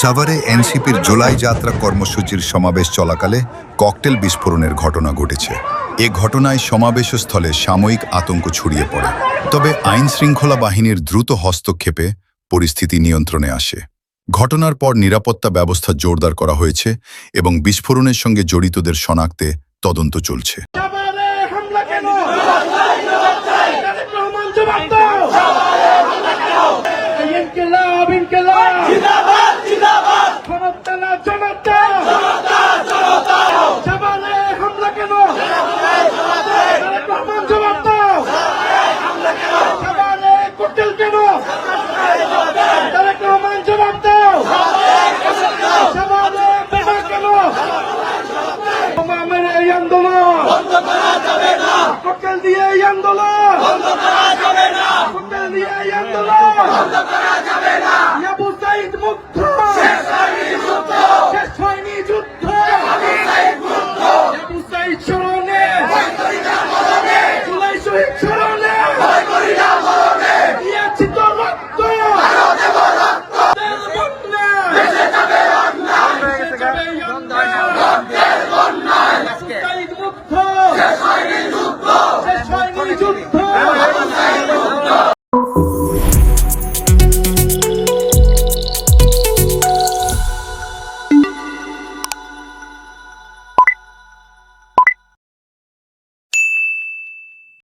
সাভারে এনসিপির জুলাই যাত্রা কর্মসূচির সমাবেশ চলাকালে ককটেল বিস্ফোরণের ঘটনা ঘটেছে। এ ঘটনায় সমাবেশস্থলে সাময়িক আতঙ্ক ছড়িয়ে পড়ে, তবে আইনশৃঙ্খলা বাহিনীর দ্রুত হস্তক্ষেপে পরিস্থিতি নিয়ন্ত্রণে আসে। ঘটনার পর নিরাপত্তা ব্যবস্থা জোরদার করা হয়েছে এবং বিস্ফোরণের সঙ্গে জড়িতদের শনাক্তে তদন্ত চলছে। আন্দোলন